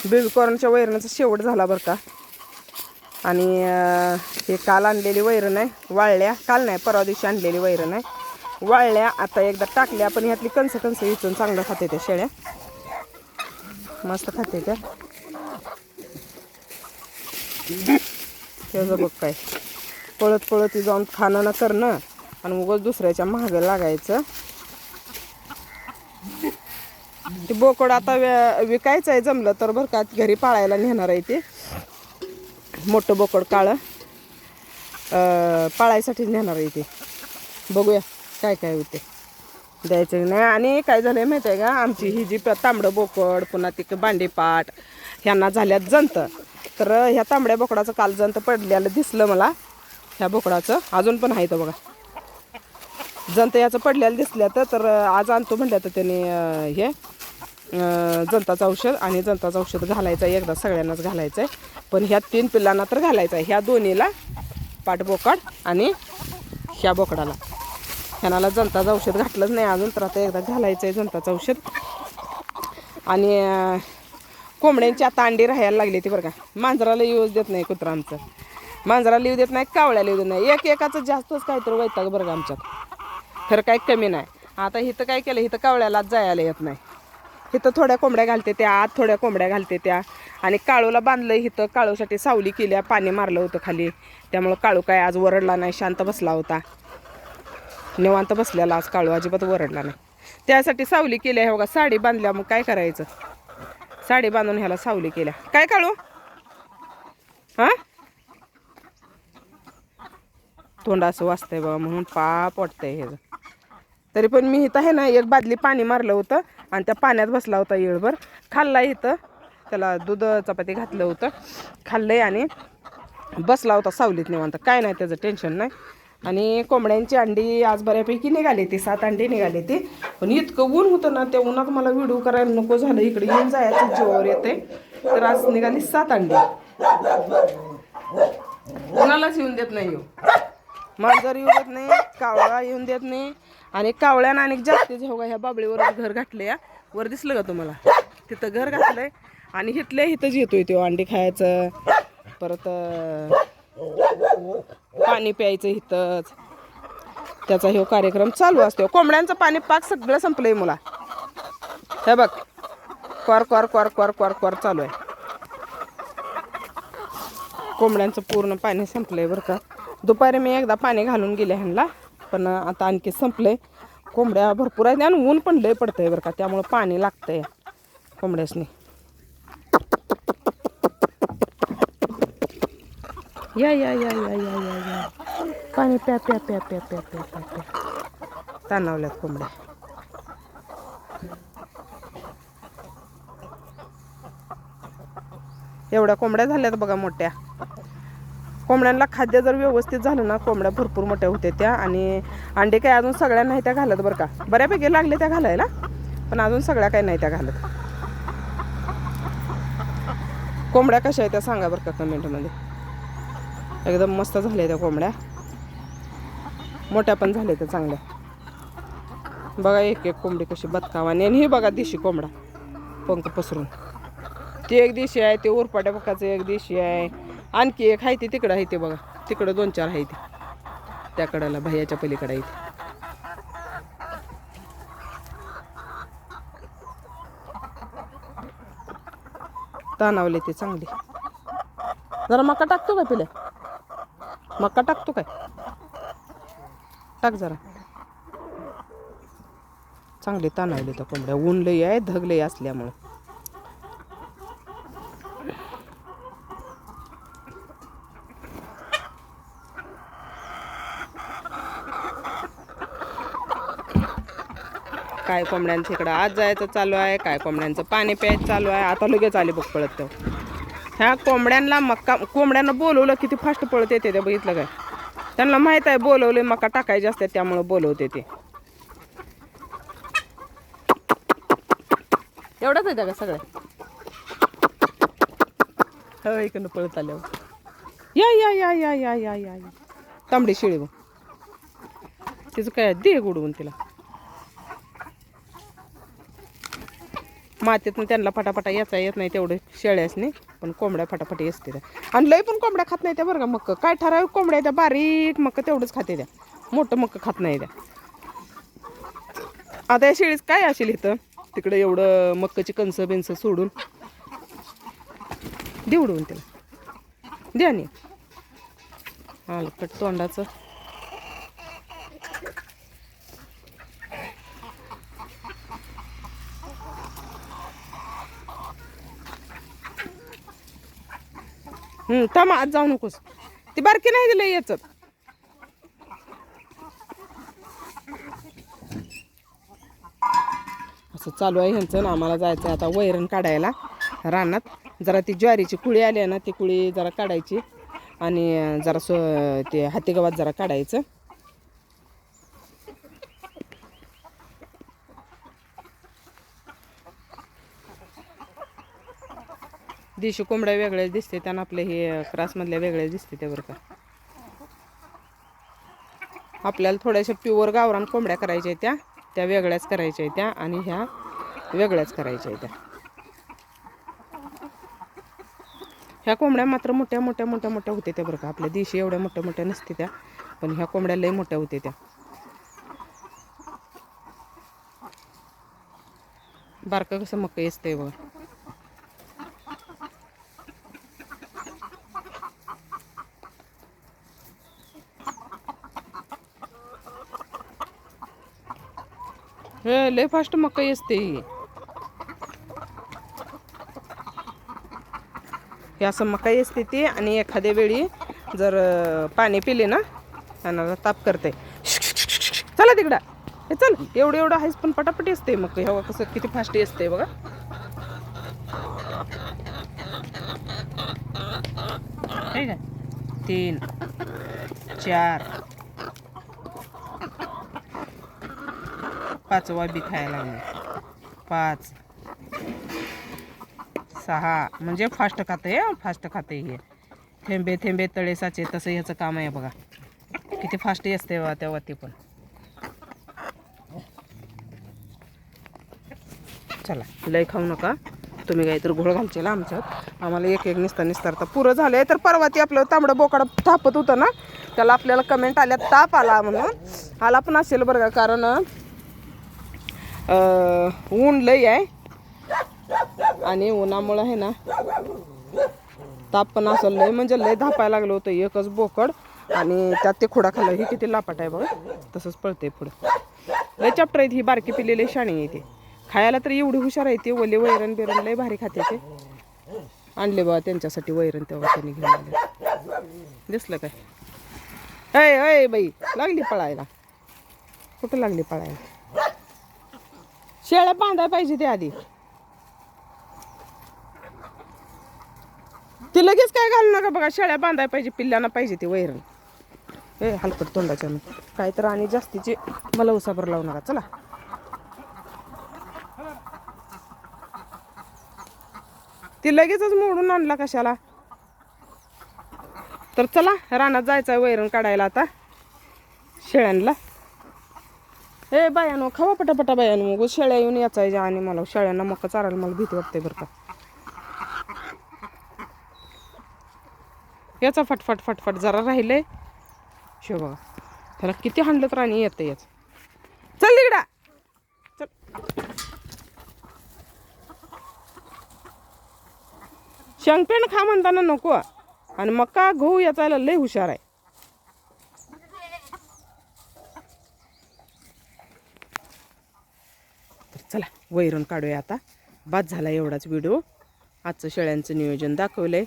बेबीकॉर्नच्या वैरणाचा शेवट झाला बरं का. आणि हे काल आणलेली वैरण आहे वाळल्या, काल नाही परवा दिवशी आणलेली वैरण आहे वाळल्या. आता एकदा टाकल्या, पण ह्यातली कणसं इथून चांगलं खाते त्या शेळ्या, मस्त खाते त्या. त्याचं बघ काय पळत पळत जाऊन खाणं न करणं आणि उगाच दुसऱ्याच्या महागं लागायचं. ते बोकड आता विकायचं आहे जमलं तर बरं का, घरी पाळायला नेणार आहे ते मोठं बोकड काळं, पाळायसाठीच नेणार आहे ते. बघूया काय काय होते, द्यायचं नाही. आणि काय झालं माहिती आहे का, आमची ही जी तांबडं बोकड पुन्हा ती बांडेपाट ह्यांना झाल्यात जंत. तर ह्या तांबड्या बोकडाचं काल जंत पडलेलं दिसलं मला, ह्या बोकडाचं अजून पण आहे तर बघा जंत याचं पडलेलं दिसलं. तर आज आणतो म्हटलं तर त्याने हे जंताचं औषध, आणि जंताचं औषध घालायचं आहे एकदा, सगळ्यांनाच घालायचं आहे. पण ह्या 3 पिल्लांना तर घालायचं आहे, ह्या दोन्हीला पाठबोकड आणि ह्या बोकडाला. ह्याला जंताचं औषध घातलंच नाही अजून, तर आता एकदा घालायचं आहे जंताचं औषध. आणि कोंबड्यांची आता अंडी राहायला लागली ती बरं का. मांजराला येऊच देत नाही कुत्रा आमचं, मांजराला येऊ देत नाही, कावळ्याला येऊ देत नाही. एकाचं जास्तच काहीतरी वैताग बरं का आमच्यात, खरं काही कमी नाही. आता इथं काय केलं, इथं कावळ्यालाच जायला येत नाही. इथं थोड्या कोंबड्या घालते त्या, आत थोड्या कोंबड्या घालते त्या. आणि काळूला बांधलं इथं, काळूसाठी सावली केल्या, पाणी मारलं होतं खाली, त्यामुळं काळू काय आज वरडला नाही, शांत बसला होता, निवांत बसलेला आज काळू, अजिबात वरडला नाही. त्यासाठी सावली केल्या. हे बघा साडी बांधल्या, मग काय करायचं, साडी बांधून ह्याला सावली केल्या. काय काळू हां तोंड असं वाजतंय बघा, म्हणून पाप वाटतंय ह्याचं. तरी पण मी इथं आहे ना एक बादली पाणी मारलं होतं आणि त्या पाण्यात बसला होता येळभर. खाल्ला इथं, त्याला दूध चपाती घातलं होतं, खाल्लंय आणि बसला होता सावलीत निवांत, काय नाही त्याचं टेन्शन नाही. आणि कोंबड्यांची अंडी आज बऱ्यापैकी निघाली ती, 7 अंडी निघाली ती. पण इतकं ऊन होतं ना, त्या उन्हात मला व्हिडिओ करायला नको झालं, इकडे येऊन जायचं जीवावर येते. तर आज निघाली 7 अंडी. कोणालाच येऊन देत नाही, मांजर येऊ देत नाही, कावळा येऊन देत नाही. आणि कावळ्यानं आणि जास्तीच हो ह्या बाबळीवर घर घातलं, या वर दिसलं का तुम्हाला, तिथं घर घातलंय. आणि इथल्या इथंच येतोय तो अंडी खायचं, परत पाणी प्यायचं इथंच, त्याचा हे कार्यक्रम चालू असतो. कोंबड्यांचं पाणी पाक सगळं संपलंय मुला, हे बघ क्वार क्वार क्वार क्वार क्वार क्वार चालू आहे. कोंबड्यांचं पूर्ण पाणी संपलंय बरं का. दुपारी मी एकदा पाणी घालून गेले ह्यांना, पण आता आणखी संपलंय. कोंबड्या भरपूर आहेत आणि ऊन पण लय पडतंय बरं का, त्यामुळं पाणी लागतंय कोंबड्यासनी. या या या या या या या पाणी प्या प्या प्या प्या प्या प्या प्या प्या. ताणावल्यात कोंबड्या. एवढ्या कोंबड्या झाल्यात बघा मोठ्या. कोंबड्यांना खाद्य जर व्यवस्थित झालं ना, कोंबड्या भरपूर मोठ्या होते त्या. आणि अंडे काय अजून सगळ्या नाही त्या घालत बरं का, बऱ्यापैकी लागले त्या घालायला, पण अजून सगळ्या काही नाही त्या घालत. कोंबड्या कशा आहेत त्या सांगा बरं का कमेंटमध्ये. एकदम मस्त झाल्या त्या कोंबड्या, मोठ्या पण झाल्या त्या चांगल्या. बघा एक एक कोंबडी कशी बदकावानी. आणि हे बघा देशी कोंबडा पंख पसरून, ती एक देशी आहे, ते उरपाट्या पकाचं एक देशी आहे. आणखी एक आहे ती तिकडं आहे, ते बघा तिकडं 2-4 आहे ते त्या कडेला, भैयाच्या पलीकडे आहे ते. ताणावले ते चांगली. जरा मका टाकतो काय पिल्या, मका टाकतो काय, टाक जरा. चांगले ताणावले त्या कोंबड्या, ऊन लई आहे, धग लई असल्यामुळं. काय कोंबड्यांचं इकडं आज जायचं चालू आहे, काय कोंबड्यांचं पाणी प्यायचं चालू आहे. आता लगेच आले बघ पळत तेव्हा. ह्या कोंबड्यांना मक्का, कोंबड्यांना बोलवलं किती फास्ट पळत येते ते बघितलं काय. त्यांना माहीत आहे बोलवले मका टाकायचे असते, त्यामुळं बोलवते ते. एवढंच आहे का सगळं. हो इकडनं पळत आल्यावर या या या या या या या या तांबडी शिळी बघ, तिचं काय दे उडवून तिला. मातीतून त्यांना फटाफटा याचा येत नाही तेवढं शेळ्यासनी, पण कोंबड्या फटाफट असते त्या. आणि लय पण कोंबड्या खात नाही त्या बरं का मक्क. काय ठराविक कोंबड्या त्या बारीक मक्क तेवढंच खाते त्या, मोठं मक्क खात नाही त्या. आता या शेळीच काय असेल इथं तिकडे एवढं मक्काची कणसं बिनसं सोडून देवडून त्याला द्या नाही हलकट तोंडाचं. थांब, आज जाऊ नकोस, ती बारकी नाही दिलं याच. असं चालू आहे ह्यांचं ना. आम्हाला जायचं आता वैरण काढायला रानात. जरा ती ज्वारीची कुळी आली आहे ना, ती कुळी जरा काढायची आणि जरा ते हातीगावात जरा काढायचं. देशी कोंबड्या वेगळ्याच दिसते त्यांना, आपले हे क्रासमधल्या वेगळ्याच दिसते त्या बरं का. आपल्याला थोड्याशा प्युअर गावरान कोंबड्या करायच्या त्या वेगळ्याच करायच्या त्या, आणि ह्या वेगळ्याच करायच्या त्या. ह्या कोंबड्या मात्र मोठ्या मोठ्या मोठ्या मोठ्या होते त्या बरं का. आपल्या देशी एवढ्या मोठ्या मोठ्या नसते त्या, पण ह्या कोंबड्या लय मोठ्या होते त्या. बारकं कसं मक्क असतंय बघा. हे लय फास्ट मकई असते ही. हे असं मकई असते ती, आणि एखाद्या वेळी जर पाणी पिले ना त्यांना ताप करते. चला तिकडं, हे चल, एवढं एवढं आहेच पण पटापटी असते मकई. हवा कसं किती फास्ट असते बघा. ठीक आहे, 3 4 5वा बी खायला लागले. 5 6 म्हणजे फास्ट खाते, फास्ट खाते हे. थेंबे थेंबे तळे साचे, तसं ह्याचं काम आहे बघा. किती फास्ट असते तेव्हा ते पण. चला, लय खाऊ नका तुम्ही, काहीतरी घोळ घालचेल आमच्यात. आम्हाला एक एक निस्तार पुरं झालंय. तर परवा ती आपलं तांबडं बोकाड तापत होतं ना, त्याला आपल्याला कमेंट आल्या ताप आला म्हणून. आला पण असेल बरं का, कारण ऊन लय आहे आणि उन्हामुळं आहे ना ताप पण असं लय म्हणजे लय धापायला लागलं होतं. एकच बोकड आणि त्यात ते खुडा खाल्लं. ही किती लापाट आहे बघा, तसंच पळते पुढं. लय चॅप्टर आहेत ही. बारकी पिल्लेली शाणी येते खायला, तर एवढी हुशार आहे ती. ओले वैरण बिरण लय भारी खाते ते. आणले बाबा त्यांच्यासाठी वैरण, तेव्हा त्यांनी घेऊन आले. दिसलं काय? अय अय बाई, लागली पळायला. कुठं लागली पळायला? शेळ्या बांधायला पाहिजे ते आधी. ती लगेच काय घालू नका बघा. शेळ्या बांधायला पाहिजे, पिल्लांना पाहिजे ती वैरण. ए हलकट तोंडाच्या काय तर, आणि जास्तीची मला उसाबर लावू नका. चला, ती लगेचच मोडून आणला कशाला. तर चला, रानात जायचं आहे वैरण काढायला आता शेळ्यांना. ए बायानो, खावा पटापटा बायानो. मग शेळ्या येऊन याचायच्या आणि मला शेळ्यांना मका चारायला मला भीती वाटते बरं का. याचा फटफट फटफट जरा राहिले शो बघा. त्याला किती हाणलं तर आणि येतं याच. चल तिकडा, चल. शेंगपेंड खा म्हणताना नको, आणि मका गहू याचायला लय हुशार आहे. तर चला, वैरण काढूया आता. बाद झाला एवढाच व्हिडिओ. आजचं शेळ्यांचं नियोजन दाखवलंय.